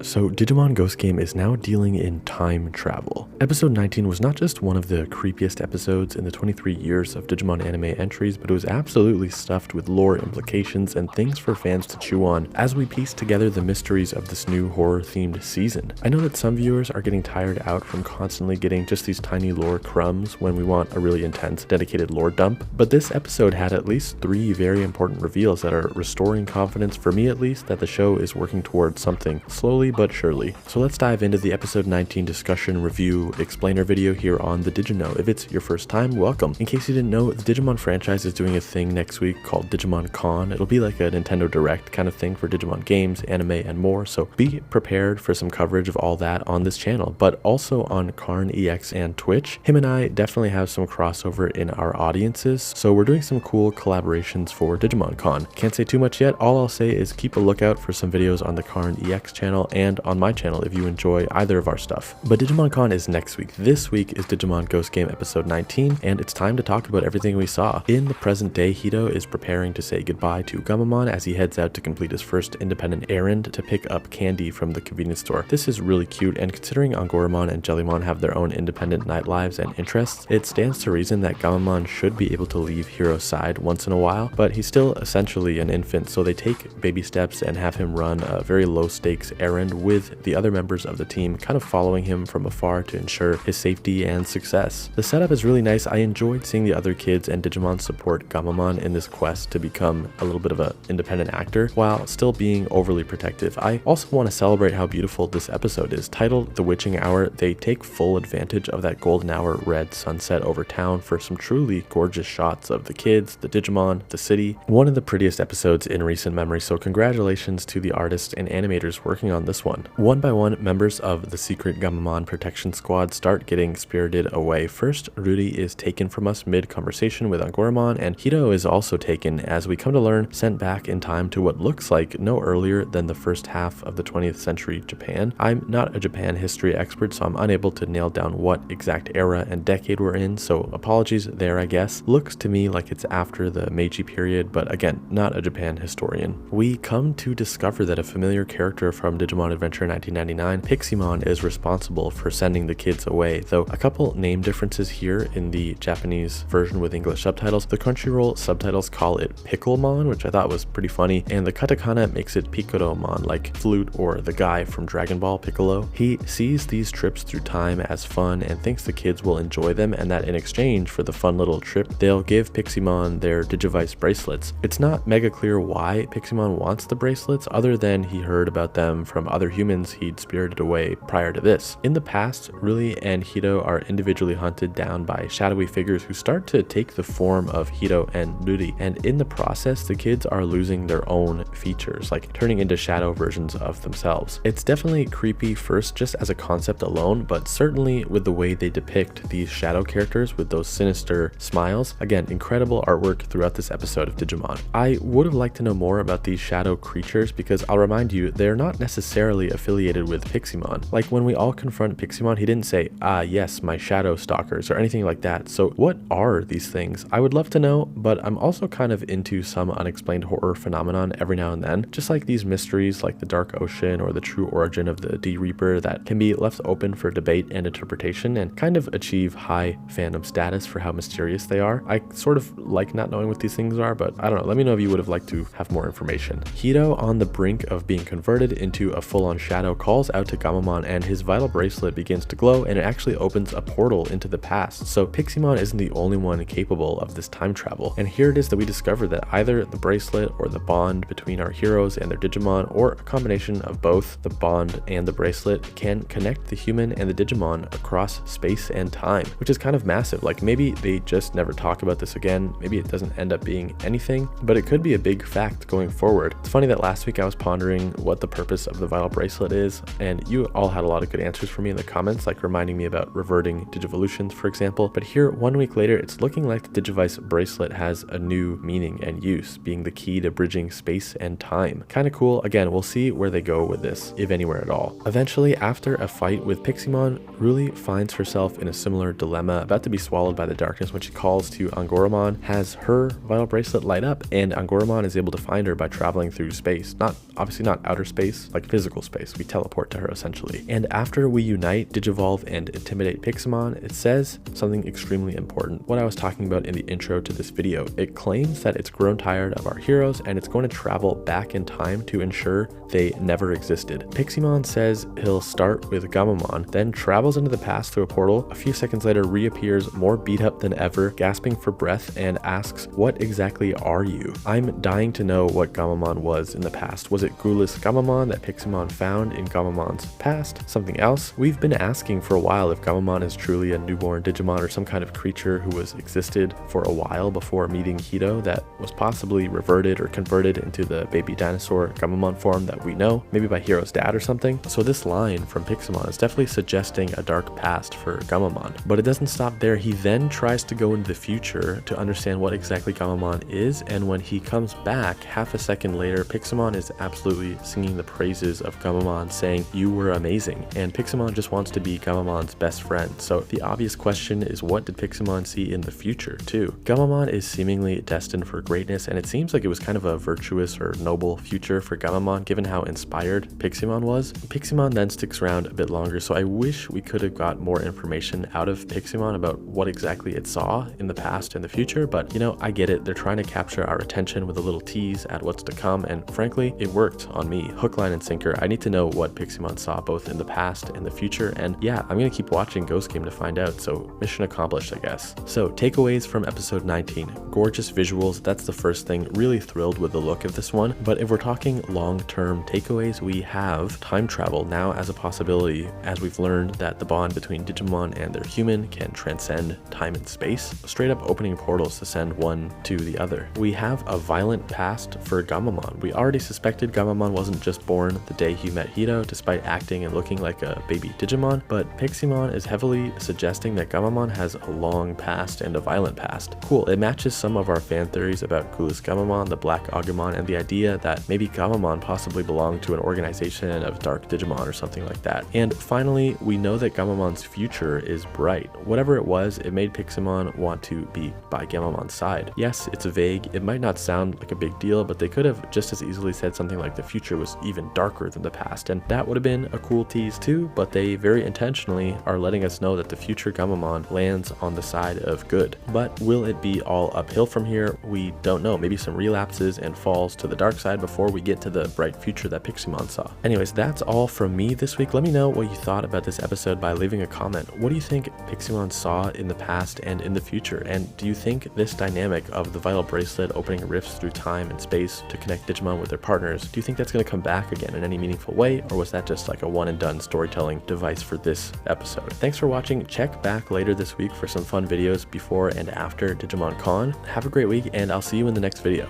So Digimon Ghost Game is now dealing in time travel. Episode 19 was not just one of the creepiest episodes in the 23 years of Digimon anime entries, but it was absolutely stuffed with lore implications and things for fans to chew on as we piece together the mysteries of this new horror-themed season. I know that some viewers are getting tired out from constantly getting just these tiny lore crumbs when we want a really intense, dedicated lore dump, but this episode had at least 3 very important reveals that are restoring confidence, for me at least, that the show is working towards something slowly but surely. So let's dive into the episode 19 discussion, review, explainer video here on the Digino. If it's your first time, welcome. In case you didn't know, the Digimon franchise is doing a thing next week called Digimon Con. It'll be like a Nintendo Direct kind of thing for Digimon games, anime, and more, so be prepared for some coverage of all that on this channel, but also on Karn EX and Twitch. Him and I definitely have some crossover in our audiences, so we're doing some cool collaborations for Digimon Con. Can't say too much yet. All I'll say is keep a lookout for some videos on the Karn EX channel and on my channel if you enjoy either of our stuff. But Digimon Con is next week. This week is Digimon Ghost Game episode 19, and it's time to talk about everything we saw. In the present day, Hito is preparing to say goodbye to Gammamon as he heads out to complete his first independent errand to pick up candy from the convenience store. This is really cute, and considering Angoramon and Jellymon have their own independent night lives and interests, it stands to reason that Gammamon should be able to leave Hiro's side once in a while, but he's still essentially an infant, so they take baby steps and have him run a very low stakes errand with the other members of the team kind of following him from afar to ensure his safety and success. The setup is really nice. I enjoyed seeing the other kids and Digimon support Gammamon in this quest to become a little bit of an independent actor while still being overly protective. I also want to celebrate how beautiful this episode is. Titled The Witching Hour, they take full advantage of that golden hour red sunset over town for some truly gorgeous shots of the kids, the Digimon, the city. One of the prettiest episodes in recent memory, so congratulations to the artists and animators working on this one. One by one, members of the secret Gammamon protection squad start getting spirited away. First, Rudy is taken from us mid-conversation with Angoramon, and Hito is also taken, as we come to learn, sent back in time to what looks like no earlier than the first half of the 20th century Japan. I'm not a Japan history expert, so I'm unable to nail down what exact era and decade we're in, so apologies there, I guess. Looks to me like it's after the Meiji period, but again, not a Japan historian. We come to discover that a familiar character from Digimon Adventure 1999, Piximon, is responsible for sending the kids away, though a couple name differences here in the Japanese version with English subtitles. The Crunchyroll subtitles call it Picklemon, which I thought was pretty funny, and the katakana makes it Piccolo-mon, like flute or the guy from Dragon Ball Piccolo. He sees these trips through time as fun and thinks the kids will enjoy them, and that in exchange for the fun little trip, they'll give Piximon their Digivice bracelets. It's not mega clear why Piximon wants the bracelets, other than he heard about them from other humans he'd spirited away prior to this. In the past, Ruli and Hito are individually hunted down by shadowy figures who start to take the form of Hito and Ruri, and in the process, the kids are losing their own features, like turning into shadow versions of themselves. It's definitely creepy first just as a concept alone, but certainly with the way they depict these shadow characters with those sinister smiles. Again, incredible artwork throughout this episode of Digimon. I would have liked to know more about these shadow creatures because I'll remind you, they're not necessarily affiliated with Piximon. Like when we all confront Piximon, he didn't say, "Ah yes, my shadow stalkers," or anything like that. So what are these things? I would love to know, but I'm also kind of into some unexplained horror phenomenon every now and then, just like these mysteries like the Dark Ocean or the true origin of the D-Reaper that can be left open for debate and interpretation and kind of achieve high fandom status for how mysterious they are. I sort of like not knowing what these things are, but I don't know, let me know if you would have liked to have more information. Hito, on the brink of being converted into a full-on shadow, calls out to Gammamon and his vital bracelet begins to glow, and it actually opens a portal into the past. So Piximon isn't the only one capable of this time travel, and here it is that we discover that either the bracelet or the bond between our heroes and their Digimon, or a combination of both, the bond and the bracelet, can connect the human and the Digimon across space and time, which is kind of massive. Like maybe they just never talk about this again, maybe it doesn't end up being anything, but it could be a big fact going forward. It's funny that last week I was pondering what the purpose of the vital bracelet is, and you all had a lot of good answers for me in the comments, like reminding me about reverting Digivolutions, for example. But here, 1 week later, it's looking like the Digivice bracelet has a new meaning and use, being the key to bridging space and time. Kind of cool. Again, we'll see where they go with this, if anywhere at all. Eventually, after a fight with Piximon, Ruli finds herself in a similar dilemma, about to be swallowed by the darkness when she calls to Angoramon, has her vital bracelet light up, and Angoramon is able to find her by traveling through space. Obviously not outer space, like physical physical space. We teleport to her essentially. And after we unite, Digivolve, and intimidate Pixelmon, it says something extremely important. What I was talking about in the intro to this video. It claims that it's grown tired of our heroes and it's going to travel back in time to ensure they never existed. Pixelmon says he'll start with Gammamon, then travels into the past through a portal. A few seconds later, reappears more beat up than ever, gasping for breath, and asks, "What exactly are you?" I'm dying to know what Gammamon was in the past. Was it Ghoulless Gammamon that Pixelmon found in Gammamon's past? Something else? We've been asking for a while if Gammamon is truly a newborn Digimon or some kind of creature who was existed for a while before meeting Hito that was possibly reverted or converted into the baby dinosaur Gammamon form that we know, maybe by Hiro's dad or something. So this line from Pixelmon is definitely suggesting a dark past for Gammamon. But it doesn't stop there. He then tries to go into the future to understand what exactly Gammamon is, and when he comes back half a second later, Pixelmon is absolutely singing the praises of Gammamon, saying, "You were amazing." And Pixelmon just wants to be Gammamon's best friend. So the obvious question is, what did Pixelmon see in the future too? Gammamon is seemingly destined for greatness, and it seems like it was kind of a virtuous or noble future for Gammamon given how inspired Pixelmon was. Pixelmon then sticks around a bit longer, so I wish we could have got more information out of Pixelmon about what exactly it saw in the past and the future, but you know, I get it. They're trying to capture our attention with a little tease at what's to come, and frankly, it worked on me. Hook, line, and sinker. I need to know what Pixelmon saw both in the past and the future, and yeah, I'm gonna keep watching Ghost Game to find out, so mission accomplished, I guess. So takeaways from episode 19. Gorgeous visuals, that's the first thing. Really thrilled with the look of this one, but if we're talking long-term takeaways, we have time travel now as a possibility, as we've learned that the bond between Digimon and their human can transcend time and space, straight up opening portals to send one to the other. We have a violent past for Gammamon. We already suspected Gammamon wasn't just born the day he met Hito, despite acting and looking like a baby Digimon, but Pixelmon is heavily suggesting that Gammamon has a long past and a violent past. Cool, it matches some of our fan theories about Ghoulless Gammamon, the Black Agumon, and the idea that maybe Gammamon possibly belonged to an organization of dark Digimon or something like that. And finally, we know that Gammamon's future is bright. Whatever it was, it made Pixelmon want to be by Gammamon's side. Yes, it's vague, it might not sound like a big deal, but they could have just as easily said something like the future was even darker than the past, and that would have been a cool tease too, but they very intentionally are letting us know that the future Gammamon lands on the side of good. But will it be all uphill from here? We don't know. Maybe some relapses and falls to the dark side before we get to the bright future that Pixelmon saw. Anyways, that's all from me this week. Let me know what you thought about this episode by leaving a comment. What do you think Pixelmon saw in the past and in the future? And do you think this dynamic of the Vital Bracelet opening rifts through time and space to connect Digimon with their partners, do you think that's going to come back again in any meaningful way, or was that just like a one and done storytelling device for this episode? Thanks for watching. Check back later this week for some fun videos before and after Digimon Con. Have a great week, and I'll see you in the next video.